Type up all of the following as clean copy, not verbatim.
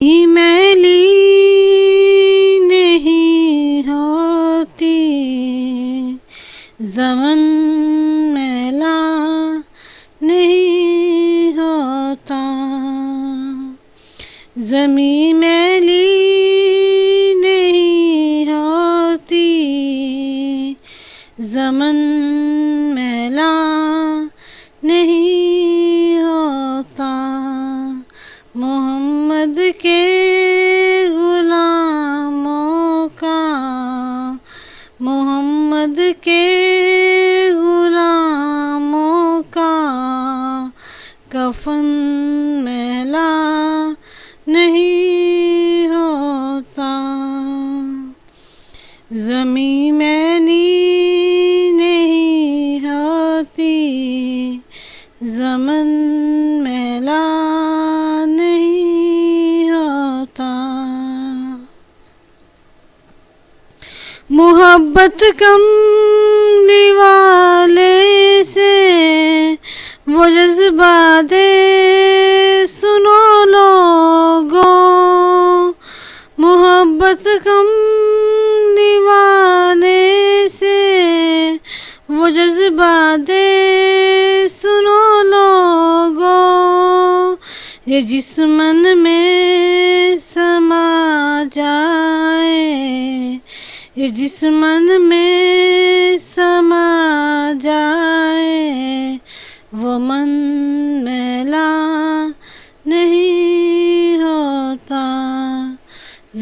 میلی نہیں ہوتی، زمن میلا نہیں ہوتا، زمین میلی نہیں ہوتی، زمن میلا نہیں ہوتا، محمد کے غلاموں کا، محمد کے غلاموں کا کفن میلا نہیں ہوتا، زمین میلی نہیں ہوتی، زمن میلا نہیں ہوتا، محبت کملی والے سے وہ جذبہ دے سنو لوگوں، محبت کملی والے سے وہ جذبہ دے سنو لوگوں، یہ جس من میں سما جائے، یہ جس من میں سما جائے، وہ من میلا نہیں ہوتا،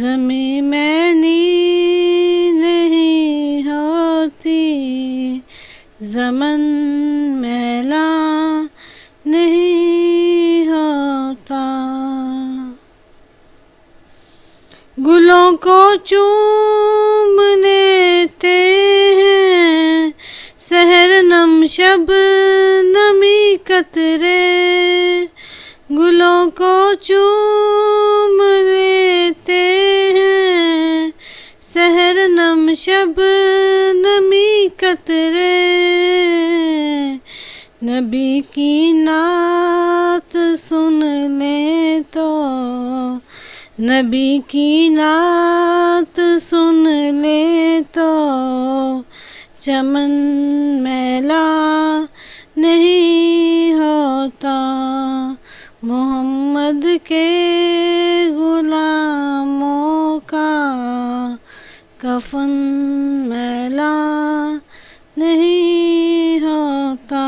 زمین میلی نہیں ہوتی، زمن میلا نہیں ہوتا، گلوں کو چوم لیتے ہیں سحر نم شب نمی قطرے، گلوں کو چوم لیتے ہیں سحر نم شب نمی قطرے، نبی کی نعت سن لے تو، نبی کی نعت سن لے تو چمن میلا نہیں ہوتا، محمد کے غلاموں کا کفن میلا نہیں ہوتا،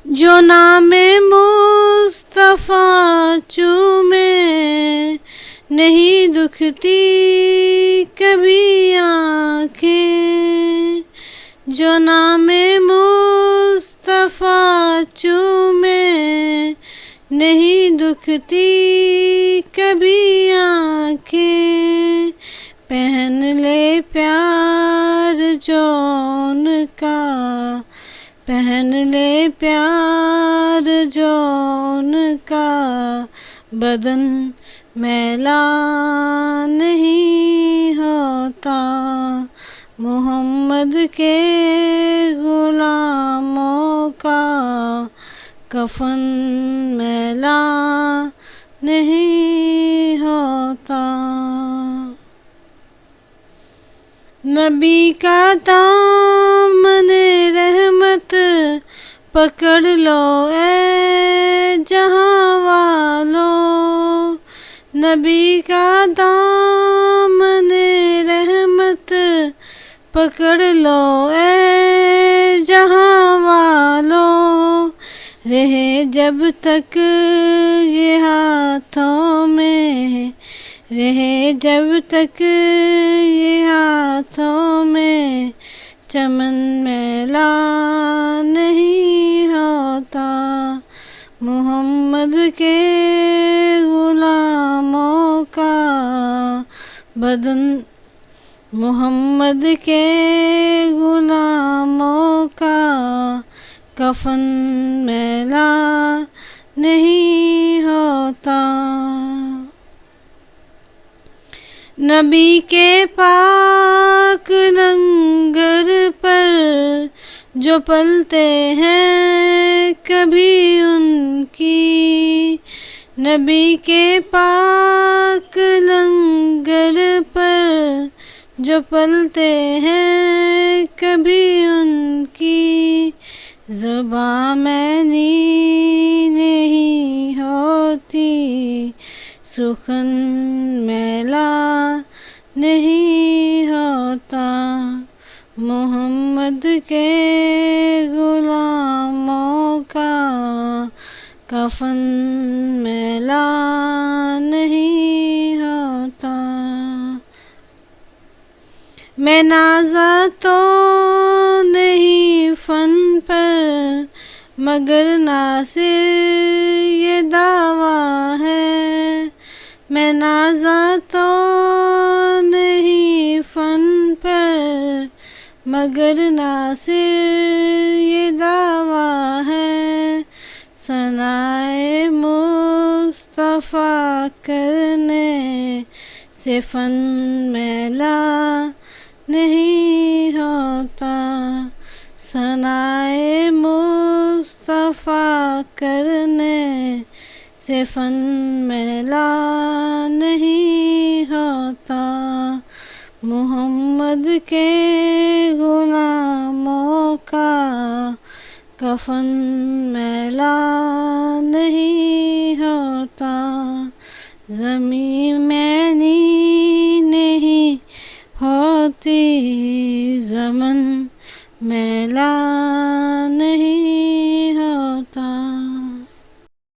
جو نام مصطفیٰ چومے نہیں دکھتی کبھی آنکھیں، جو نام مصطفیٰ چومے نہیں دکھتی کبھی آنکھیں، پہن لے پیار جو ان کا، پہن لے پیار جو ان کا، بدن میلا نہیں ہوتا، محمد کے غلاموں کا کفن میلا نہیں ہوتا، نبی کا دامن رحمت پکڑ لو اے جہاں والو، نبی کا دامن رحمت پکڑ لو اے جہاں والو، رہے جب تک یہ ہاتھوں میں، رہے جب تک یہ ہاتھوں میں، چمن میلا نہیں ہوتا، محمد کے غلاموں کا بدن، محمد کے غلاموں کا کفن میلا نہیں ہوتا، نبی کے پاک لنگر پر جو پلتے ہیں کبھی ان کی نبی کے پاک لنگر پر جو پلتے ہیں کبھی ان کی زبان مینی نہیں ہوتی، سخن میلا نہیں ہوتا، محمد کے غلاموں کا کفن میلا نہیں ہوتا۔ میں نازا تو نہیں فن پر، مگر ناصر یہ دعویٰ ہے، میں نازا تو نہیں فن پر، مگر ناصر یہ دعویٰ ہے، ثنائے مصطفیٰ کرنے سے فن میلا نہیں ہوتا، ثنائے مصطفیٰ کرنے سے فن میلا نہیں ہوتا، محمد کے غلاموں کا کفن میلا نہیں ہوتا، زمین مینی نہیں ہوتی، زمن میلا